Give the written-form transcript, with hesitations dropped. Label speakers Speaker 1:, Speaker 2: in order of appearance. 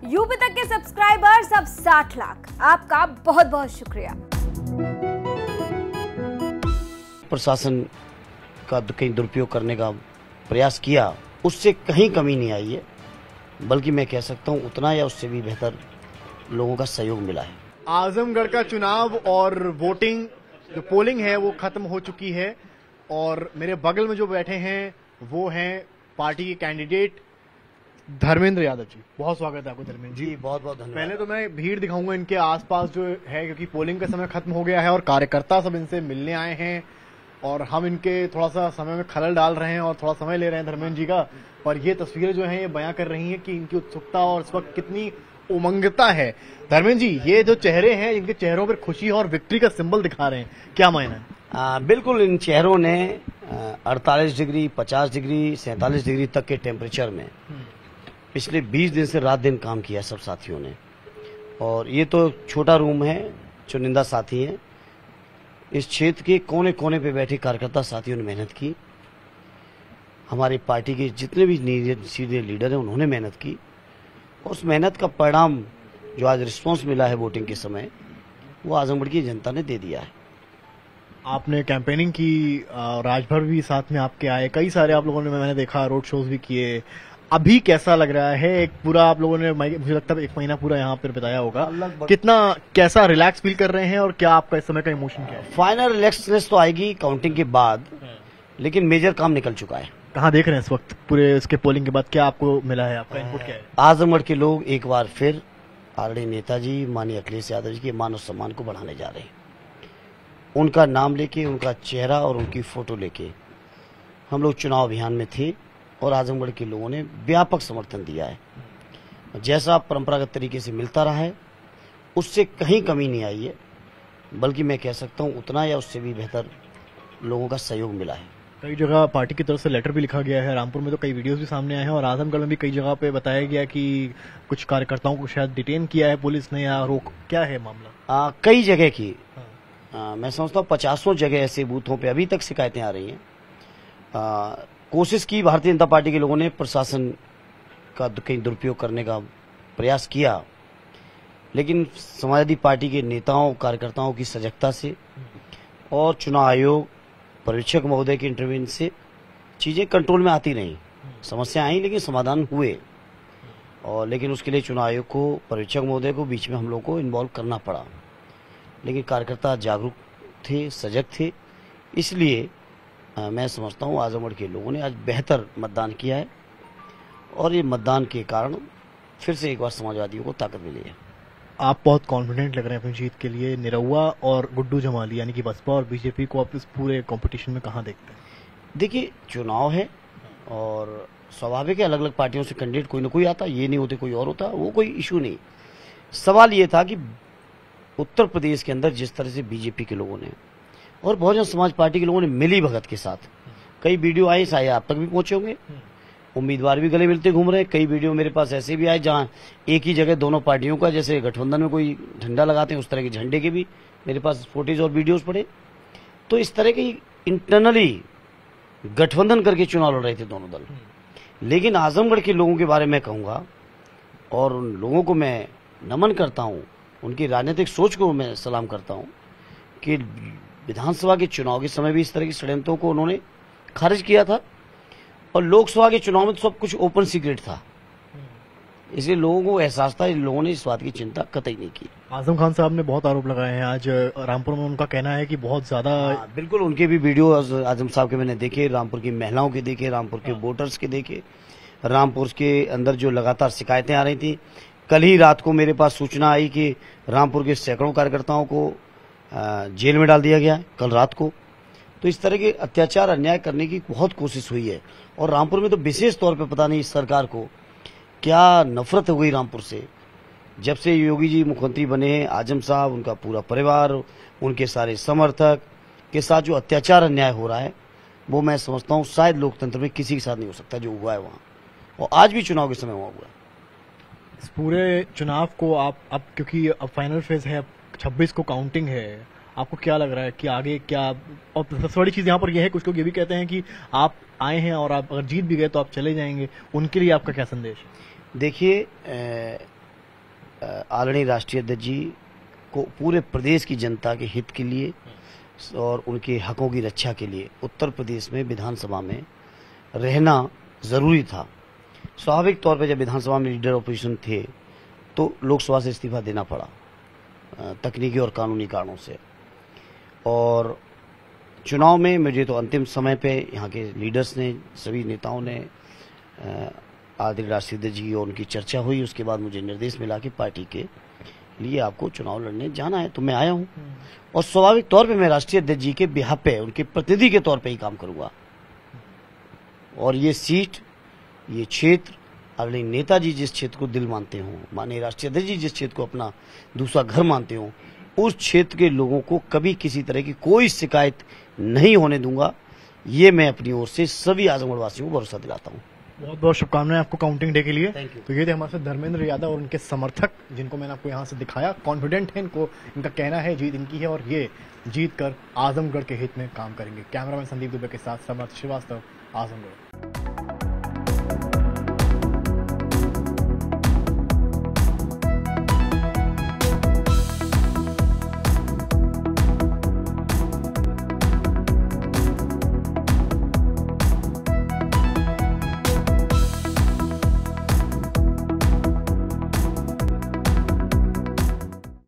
Speaker 1: UP तक के subscribers अब 60 लाख। आपका बहुत बहुत शुक्रिया।
Speaker 2: प्रशासन का कहीं दुरुपयोग करने का प्रयास किया, उससे कहीं कमी नहीं आई है, बल्कि मैं कह सकता हूं उतना या उससे भी बेहतर लोगों का सहयोग मिला है।
Speaker 3: आजमगढ़ का चुनाव और वोटिंग जो पोलिंग है वो खत्म हो चुकी है और मेरे बगल में जो बैठे हैं वो हैं पार्टी के कैंडिडेट धर्मेंद्र यादव जी। बहुत स्वागत है आपको धर्मेंद्र जी।
Speaker 2: बहुत बहुत धन्यवाद।
Speaker 3: पहले तो मैं भीड़ दिखाऊंगा इनके आसपास जो है, क्योंकि पोलिंग का समय खत्म हो गया है और कार्यकर्ता सब इनसे मिलने आए हैं और हम इनके थोड़ा सा समय में खलल डाल रहे हैं और थोड़ा समय ले रहे हैं धर्मेंद्र जी का। पर ये तस्वीरें जो हैं ये बयां कर रही हैं कि इनकी उत्सुकता और इस वक्त कितनी उमंगता है। धर्मेंद्र जी, ये जो चेहरे हैं इनके चेहरों पर खुशी और विक्ट्री का सिंबल दिखा रहे हैं, क्या मायना है?
Speaker 2: बिल्कुल, इन चेहरों ने 48 डिग्री, 50 डिग्री, 47 डिग्री तक के टेम्परेचर में पिछले 20 दिन से रात दिन काम किया सब साथियों ने। और ये तो छोटा रूम है, चुनिंदा साथी हैं। इस क्षेत्र के कोने कोने पे बैठे कार्यकर्ता साथियों ने मेहनत की। हमारी पार्टी के जितने भी सीनियर लीडर हैं उन्होंने मेहनत की और उस मेहनत का परिणाम जो आज रिस्पांस मिला है वोटिंग के समय, वो आजमगढ़ की जनता ने दे दिया है।
Speaker 3: आपने कैंपेनिंग की, राजभर भी साथ में आपके आए, कई सारे आप लोगों ने मैंने देखा रोड शोज भी किए। अभी कैसा लग रहा है? एक पूरा आप लोगों ने, मुझे लगता है 1 महीना पूरा यहाँ पर बिताया होगा, कितना कैसा रिलैक्स फील कर रहे हैं और क्या आपका इस समय का इमोशन क्या है?
Speaker 2: फाइनल रिलैक्सनेस तो आएगी काउंटिंग के बाद, लेकिन मेजर काम निकल चुका है।
Speaker 3: कहाँ देख रहे हैं इस वक्त पूरे इसके पोलिंग के बाद, क्या आपको मिला है? आपका इनपुट क्या है?
Speaker 2: आजमगढ़ के लोग एक बार फिर आदरणीय नेताजी माननीय अखिलेश यादव जी के मान और सम्मान को बढ़ाने जा रहे हैं। उनका नाम लेके, उनका चेहरा और उनकी फोटो लेके हम लोग चुनाव अभियान में थे और आजमगढ़ के लोगों ने व्यापक समर्थन दिया है। जैसा परंपरागत तरीके से मिलता रहा है, उससे कहीं कमी नहीं आई है, बल्कि मैं कह सकता हूं उतना या उससे भी बेहतर लोगों का सहयोग मिला है।
Speaker 3: कई जगह पार्टी की तरफ से लेटर भी लिखा गया है, रामपुर में तो कई वीडियोस भी सामने आए हैं और आजमगढ़ में भी कई जगह पे बताया गया कि कुछ कार्यकर्ताओं को शायद डिटेन किया है पुलिस ने या रोक, क्या है मामला?
Speaker 2: कई जगह की मैं समझता हूँ 50 जगह ऐसे बूथों पे अभी तक शिकायतें आ रही हैं। कोशिश की भारतीय जनता पार्टी के लोगों ने प्रशासन का कहीं दुरुपयोग करने का प्रयास किया, लेकिन समाजवादी पार्टी के नेताओं कार्यकर्ताओं की सजगता से और चुनाव आयोग पर्यवेक्षक महोदय के इंटरव्यून से चीजें कंट्रोल में आती रहीं। समस्या आई लेकिन समाधान हुए, और लेकिन उसके लिए चुनाव आयोग को, पर्यवेक्षक महोदय को बीच में हम लोग को इन्वॉल्व करना पड़ा। लेकिन कार्यकर्ता जागरूक थे, सजग थे, इसलिए मैं समझता हूँ आजमगढ़ के लोगों ने आज बेहतर मतदान किया है और ये मतदान के कारण फिर से एक बार समाजवादियों को ताकत मिली है।
Speaker 3: आप बहुत कॉन्फिडेंट लग रहे हैं अपनी जीत के लिए। निरहुआ और गुड्डू जमाली यानी कि बसपा और बीजेपी को आप इस पूरे कंपटीशन में कहाँ देखते हैं?
Speaker 2: देखिए, चुनाव है और स्वाभाविक है अलग अलग पार्टियों से कैंडिडेट कोई ना कोई आता, ये नहीं होते कोई और होता, वो कोई इशू नहीं। सवाल ये था कि उत्तर प्रदेश के अंदर जिस तरह से बीजेपी के लोगों ने और बहुजन समाज पार्टी के लोगों ने मिली भगत के साथ कई वीडियो आए, शायद आप तक भी पहुंचे होंगे, उम्मीदवार भी गले मिलते घूम रहे हैं। कई वीडियो मेरे पास ऐसे भी आए जहां एक ही जगह दोनों पार्टियों का, जैसे गठबंधन में कोई झंडा लगाते हैं उस तरह के झंडे के भी मेरे पास फोटेज और वीडियोस पड़े। तो इस तरह की इंटरनली गठबंधन करके चुनाव लड़ रहे थे दोनों दल। लेकिन आजमगढ़ के लोगों के बारे में कहूंगा और उन लोगों को मैं नमन करता हूं, उनकी राजनीतिक सोच को मैं सलाम करता हूं कि विधानसभा के चुनाव के समय भी इस तरह की षड्यंत्रों को उन्होंने खारिज किया था और लोकसभा के चुनाव में तो सब कुछ ओपन सीक्रेट था, इसलिए लोगों को एहसास था। इन लोगों ने इस बात की चिंता कतई नहीं की।
Speaker 3: आजम खान साहब ने बहुत आरोप लगाए हैं आज रामपुर में, उनका कहना है कि बहुत ज्यादा।
Speaker 2: बिल्कुल, उनके भी वीडियो आजम साहब के मैंने देखे, रामपुर की महिलाओं के देखे, रामपुर के वोटर्स के देखे, रामपुर के अंदर जो लगातार शिकायतें आ रही थी। कल ही रात को मेरे पास सूचना आई कि रामपुर के सैकड़ों कार्यकर्ताओं को जेल में डाल दिया गया है कल रात को। तो इस तरह के अत्याचार अन्याय करने की बहुत कोशिश हुई है और रामपुर में तो विशेष तौर पे पता नहीं इस सरकार को क्या नफरत हो गई रामपुर से। जब से योगी जी मुख्यमंत्री बने हैं, आजम साहब, उनका पूरा परिवार, उनके सारे समर्थक के साथ जो अत्याचार अन्याय हो रहा है, वो मैं समझता हूँ शायद लोकतंत्र में किसी के साथ नहीं हो सकता जो हुआ है वहाँ, और आज भी चुनाव के समय हुआ है।
Speaker 3: इस पूरे चुनाव को आप अब, क्योंकि अब फाइनल फेज है, 26 को काउंटिंग है, आपको क्या लग रहा है कि आगे क्या? और सबसे बड़ी चीज यहाँ पर यह है, कुछ लोग ये भी कहते हैं कि आप आए हैं और आप अगर जीत भी गए तो आप चले जाएंगे, उनके लिए आपका क्या संदेश है?
Speaker 2: देखिए, आदरणीय राष्ट्रीय अध्यक्ष जी को पूरे प्रदेश की जनता के हित के लिए और उनके हकों की रक्षा के लिए उत्तर प्रदेश में विधानसभा में रहना जरूरी था। स्वाभाविक तौर पर जब विधानसभा में लीडर ऑपोजिशन थे तो लोकसभा से इस्तीफा देना पड़ा तकनीकी और कानूनी कारणों से, और चुनाव में मुझे तो अंतिम समय पे यहाँ के लीडर्स ने, सभी नेताओं ने, आदरणीय राष्ट्रीय अध्यक्ष जी और उनकी चर्चा हुई। उसके बाद मुझे निर्देश मिला कि पार्टी के लिए आपको चुनाव लड़ने जाना है, तो मैं आया हूँ और स्वाभाविक तौर पे मैं राष्ट्रीय अध्यक्ष जी के बिहाफ पे, उनके प्रतिनिधि के तौर पे ही काम करूंगा। और ये सीट, ये क्षेत्र, आदरणीय नेताजी जिस क्षेत्र को दिल मानते हों, माननीय राष्ट्रीय अध्यक्ष जी जिस क्षेत्र को अपना दूसरा घर मानते हों, उस क्षेत्र के लोगों को कभी किसी तरह की कोई शिकायत नहीं होने दूंगा। ये मैं अपनी ओर से सभी आजमगढ़ वासियों को भरोसा दिलाता हूँ।
Speaker 3: बहुत बहुत शुभकामनाएं आपको काउंटिंग डे के लिए।
Speaker 2: Thank you.
Speaker 3: तो ये थे हमारे साथ धर्मेंद्र यादव और उनके समर्थक, जिनको मैंने आपको यहाँ से दिखाया। कॉन्फिडेंट है इनको, इनका कहना है जीत इनकी है और ये जीत कर आजमगढ़ के हित में काम करेंगे। कैमरामैन संदीप दुबे के साथ समर्थ श्रीवास्तव, आजमगढ़।